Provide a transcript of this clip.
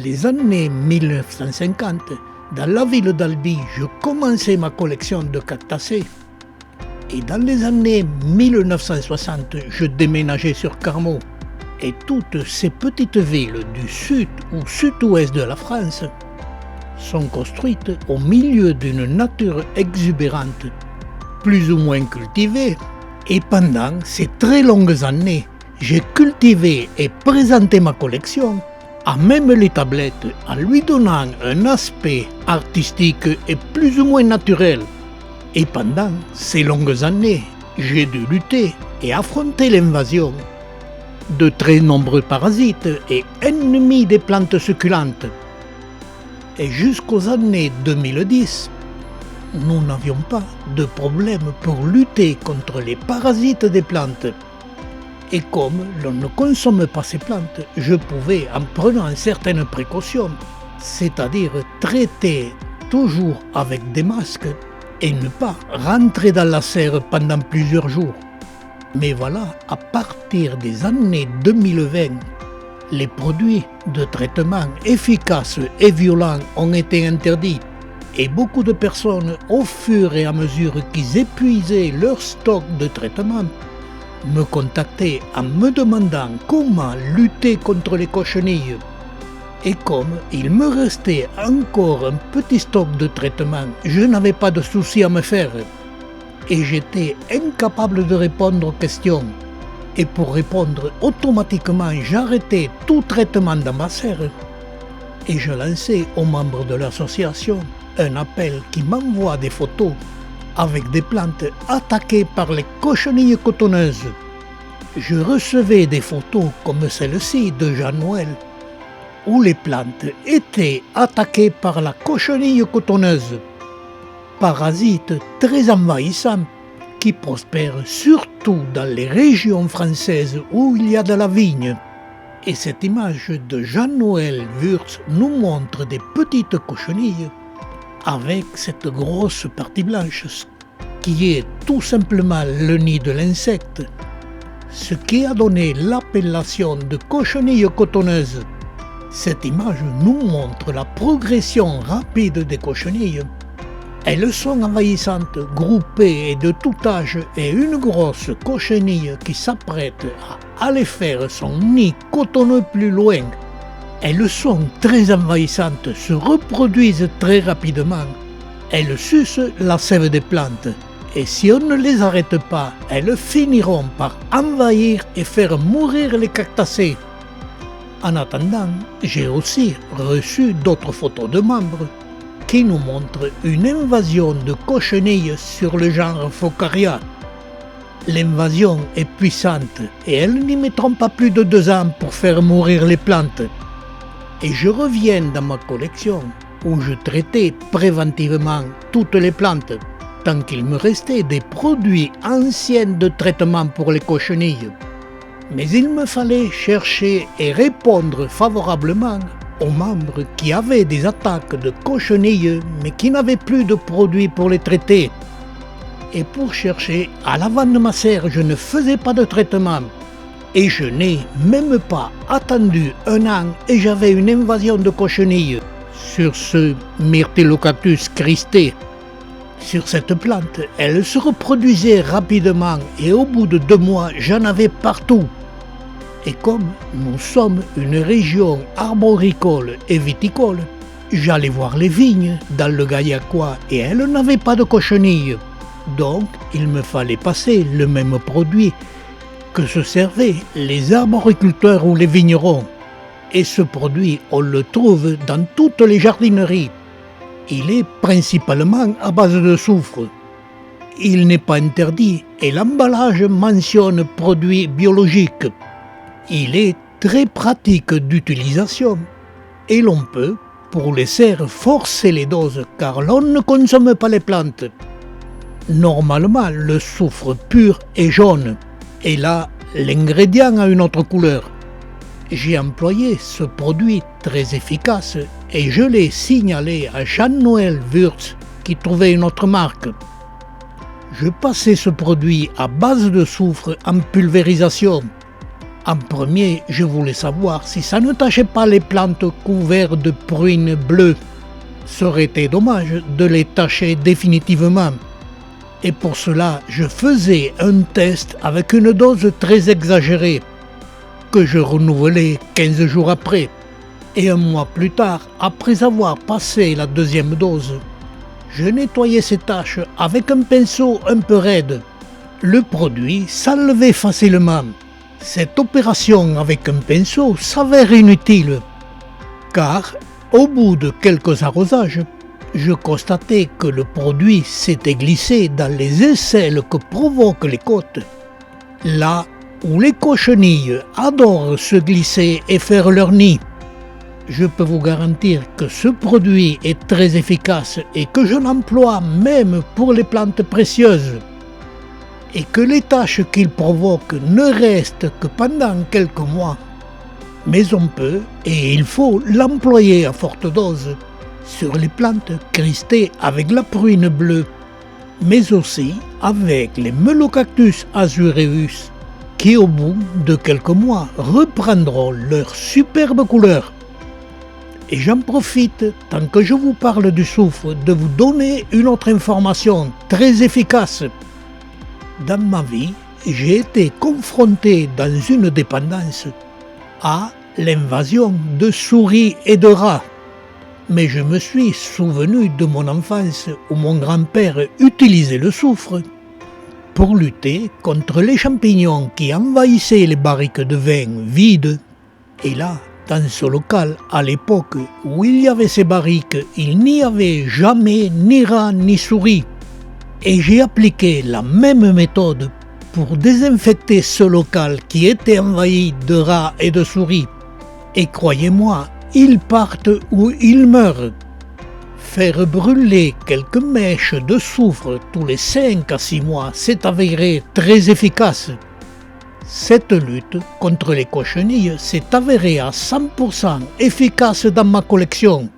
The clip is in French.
les années 1950, dans la ville d'Albi, je commençais ma collection de cactacées. Et dans les années 1960, je déménageais sur Carmaux. Et toutes ces petites villes du sud ou sud-ouest de la France sont construites au milieu d'une nature exubérante, plus ou moins cultivée. Et pendant ces très longues années, j'ai cultivé et présenté ma collection à même les tablettes en lui donnant un aspect artistique et plus ou moins naturel. Et pendant ces longues années, j'ai dû lutter et affronter l'invasion de très nombreux parasites et ennemis des plantes succulentes. Et jusqu'aux années 2010, nous n'avions pas de problème pour lutter contre les parasites des plantes. Et comme l'on ne consomme pas ces plantes, je pouvais, en prenant certaines précautions, c'est-à-dire traiter toujours avec des masques et ne pas rentrer dans la serre pendant plusieurs jours. Mais voilà, à partir des années 2020, les produits de traitement efficaces et violents ont été interdits. Et beaucoup de personnes, au fur et à mesure qu'ils épuisaient leur stock de traitement, me contactaient en me demandant comment lutter contre les cochenilles. Et comme il me restait encore un petit stock de traitement, je n'avais pas de souci à me faire. Et j'étais incapable de répondre aux questions. Et pour répondre automatiquement, j'arrêtais tout traitement dans ma serre. Et je lançais aux membres de l'association un appel qui m'envoie des photos avec des plantes attaquées par les cochenilles cotonneuses. Je recevais des photos comme celle-ci de Jean-Noël, où les plantes étaient attaquées par la cochenille cotonneuse, parasite très envahissant qui prospère surtout dans les régions françaises où il y a de la vigne. Et cette image de Jean-Noël Wurtz nous montre des petites cochenilles avec cette grosse partie blanche qui est tout simplement le nid de l'insecte, ce qui a donné l'appellation de cochenille cotonneuse. Cette image nous montre la progression rapide des cochenilles. Elles sont envahissantes, groupées et de tout âge, et une grosse cochenille qui s'apprête à aller faire son nid cotonneux plus loin. Elles sont très envahissantes, se reproduisent très rapidement. Elles sucent la sève des plantes. Et si on ne les arrête pas, elles finiront par envahir et faire mourir les cactacées. En attendant, j'ai aussi reçu d'autres photos de membres qui nous montrent une invasion de cochenilles sur le genre Phocaria. L'invasion est puissante et elles n'y mettront pas plus de 2 ans pour faire mourir les plantes. Et je reviens dans ma collection où je traitais préventivement toutes les plantes, tant qu'il me restait des produits anciens de traitement pour les cochenilles. Mais il me fallait chercher et répondre favorablement aux membres qui avaient des attaques de cochenilles mais qui n'avaient plus de produits pour les traiter. Et pour chercher, à l'avant de ma serre, je ne faisais pas de traitement. Et je n'ai même pas attendu 1 an et j'avais une invasion de cochenilles sur ce Myrtillocactus cristé. Sur cette plante, elle se reproduisait rapidement et au bout de 2 mois, j'en avais partout. Et comme nous sommes une région arboricole et viticole, j'allais voir les vignes dans le Gaillacois et elles n'avaient pas de cochenilles. Donc, il me fallait passer le même produit que se servaient les arboriculteurs ou les vignerons. Et ce produit, on le trouve dans toutes les jardineries. Il est principalement à base de soufre. Il n'est pas interdit et l'emballage mentionne produits biologiques. Il est très pratique d'utilisation et l'on peut, pour les serres, forcer les doses car l'on ne consomme pas les plantes. Normalement, le soufre pur est jaune et là, l'ingrédient a une autre couleur. J'ai employé ce produit très efficace et je l'ai signalé à Jean-Noël Wurtz qui trouvait une autre marque. Je passais ce produit à base de soufre en pulvérisation En premier, je voulais savoir si ça ne tachait pas les plantes couvertes de pruines bleues. Ça aurait été dommage de les tacher définitivement. Et pour cela, je faisais un test avec une dose très exagérée, que je renouvelais 15 jours après. Et un mois plus tard, après avoir passé la deuxième dose, je nettoyais ces taches avec un pinceau un peu raide. Le produit s'enlevait facilement. Cette opération avec un pinceau s'avère inutile, car au bout de quelques arrosages, je constatais que le produit s'était glissé dans les aisselles que provoquent les côtes. Là où les cochenilles adorent se glisser et faire leur nid. Je peux vous garantir que ce produit est très efficace et que je l'emploie même pour les plantes précieuses. Et que les taches qu'il provoque ne restent que pendant quelques mois. Mais on peut et il faut l'employer à forte dose sur les plantes cristées avec la pruine bleue, mais aussi avec les Melocactus azureus, qui au bout de quelques mois reprendront leur superbe couleur. Et j'en profite, tant que je vous parle du soufre, de vous donner une autre information très efficace. Dans ma vie, j'ai été confronté dans une dépendance à l'invasion de souris et de rats. Mais je me suis souvenu de mon enfance où mon grand-père utilisait le soufre pour lutter contre les champignons qui envahissaient les barriques de vin vides. Et là, dans ce local, à l'époque où il y avait ces barriques, il n'y avait jamais ni rats ni souris. Et j'ai appliqué la même méthode pour désinfecter ce local qui était envahi de rats et de souris. Et croyez-moi, ils partent ou ils meurent. Faire brûler quelques mèches de soufre tous les 5 à 6 mois s'est avéré très efficace. Cette lutte contre les cochenilles s'est avérée à 100% efficace dans ma collection.